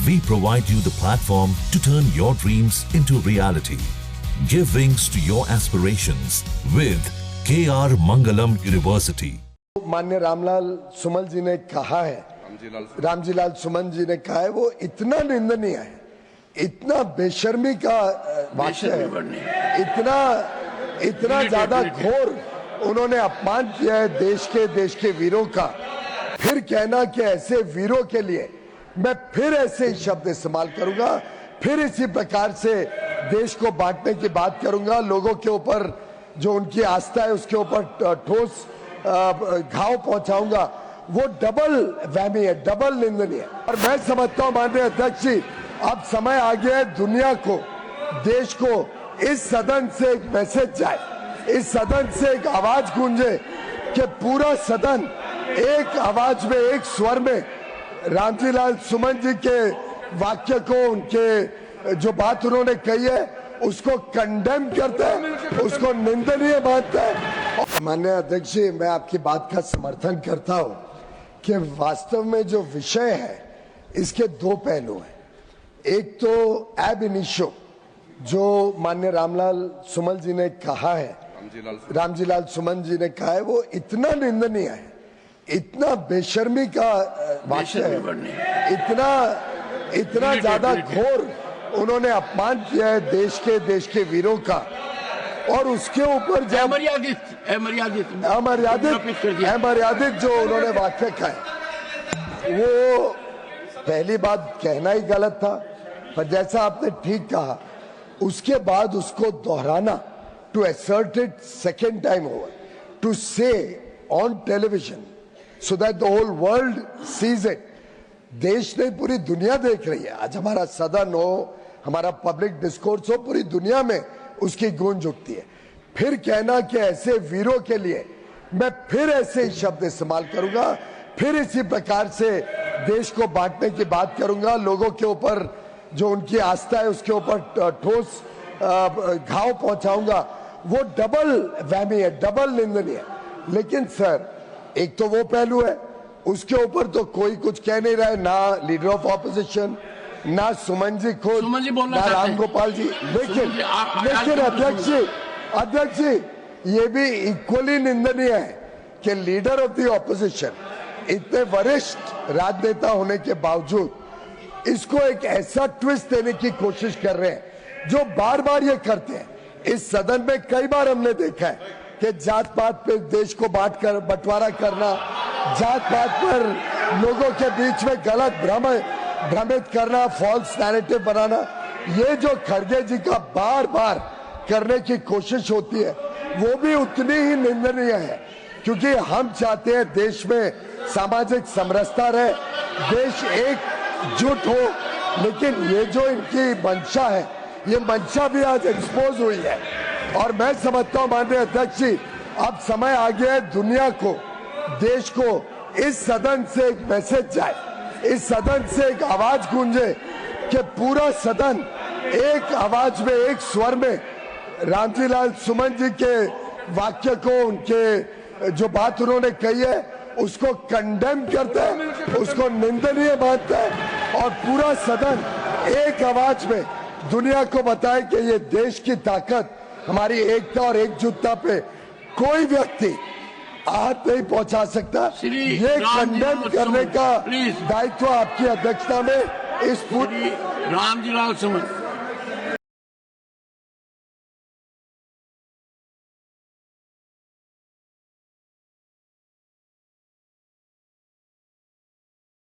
we provide you the platform to turn your dreams into reality. Give wings to your aspirations with KR Mangalam University. माननीय रामलाल सुमन जी ने कहा है, रामजीलाल सुमन जी ने कहा है, वो इतना निंदनीय है, इतना बेशर्मी का वाक्य है, इतना ज्यादा घोर उन्होंने अपमान किया है देश के वीरों का। फिर कहना कि ऐसे वीरों के लिए मैं फिर ऐसे ही शब्द इस्तेमाल करूंगा, फिर इसी प्रकार से देश को बांटने की बात करूंगा, लोगों के ऊपर जो उनकी आस्था है उसके ऊपर ठोस घाव पहुंचाऊंगा, वो डबल वहमी है, डबल निंदनीय है। और मैं समझता हूं माननीय अध्यक्ष जी, अब समय आ गया है दुनिया को, देश को इस सदन से एक मैसेज जाए, इस सदन से एक आवाज गूंजे कि पूरा सदन एक आवाज में, एक स्वर में रामजीलाल सुमन जी के वाक्य को, उनके जो बात उन्होंने कही है उसको कंडेम करता है, उसको निंदनीय मानता है। माननीय अध्यक्ष जी, मैं आपकी बात का समर्थन करता हूं कि वास्तव में जो विषय है इसके दो पहलू हैं। एक तो एब इनिशियो जो माननीय रामलाल सुमन जी ने कहा है, रामजीलाल सुमन जी ने कहा है, वो इतना निंदनीय है, इतना बेशर्मी का वाक्य है, इतना ज्यादा घोर उन्होंने अपमान किया है देश के वीरों का। और उसके ऊपर जब अमर्यादित जो उन्होंने वाक्य कहा है, वो पहली बात कहना ही गलत था, पर जैसा आपने ठीक कहा उसके बाद उसको दोहराना, to assert it second time over, to say on television so that the whole world sees it. देश नहीं, पूरी दुनिया देख रही है। आज हमारा सदन हो, हमारा पब्लिक डिस्कोर्स हो, पूरी दुनिया में उसकी गूंज उठती है। फिर कहना कि ऐसे वीरों के लिए मैं फिर ऐसे ही शब्द इस्तेमाल करूंगा, फिर इसी प्रकार से देश को बांटने की बात करूंगा, लोगों के ऊपर जो उनकी आस्था है उसके ऊपर ठोस घाव पहुंचाऊंगा, वो डबल वहमी है, डबल निंदनीय है। लेकिन सर, एक तो वो पहलू है, उसके ऊपर तो कोई कुछ कह नहीं रहा है, ना लीडर ऑफ ऑपोजिशन, ना सुमन जी खुद, ना राम गोपाल जी। लेकिन अध्यक्ष जी, ये भी इक्वली निंदनीय है कि लीडर ऑफ द ऑपोजिशन, इतने वरिष्ठ राजनेता होने के बावजूद इसको एक ऐसा ट्विस्ट देने की कोशिश कर रहे हैं जो बार बार ये करते हैं। इस सदन में कई बार हमने देखा है कि जात पात पे देश को बंटवारा करना, जात पात पर लोगों के बीच में गलत भ्रमित करना, फॉल्स नैरेटिव बनाना, ये जो खड़गे जी का बार बार करने की कोशिश होती है वो भी उतनी ही निंदनीय है, क्योंकि हम चाहते हैं देश में सामाजिक समरसता रहे, देश एकजुट हो। लेकिन ये जो इनकी मंशा है, ये मंशा भी आज एक्सपोज हुई है। और मैं समझता हूं माननीय अध्यक्ष जी, अब समय आ गया है दुनिया को, देश को इस सदन से एक मैसेज जाए, इस सदन से एक आवाज गूंजे कि पूरा सदन एक आवाज में, एक स्वर में रामजीलाल सुमन जी के वाक्य को, उनके जो बात उन्होंने कही है उसको कंडेम करता है, उसको निंदनीय मानता है। और पूरा सदन एक आवाज में दुनिया को बताए कि ये देश की ताकत, हमारी एकता और एकजुटता पे कोई व्यक्ति आहत नहीं पहुंचा सकता। ये कंडेम करने का दायित्व आपकी अध्यक्षता में इस रामजीलाल सुमन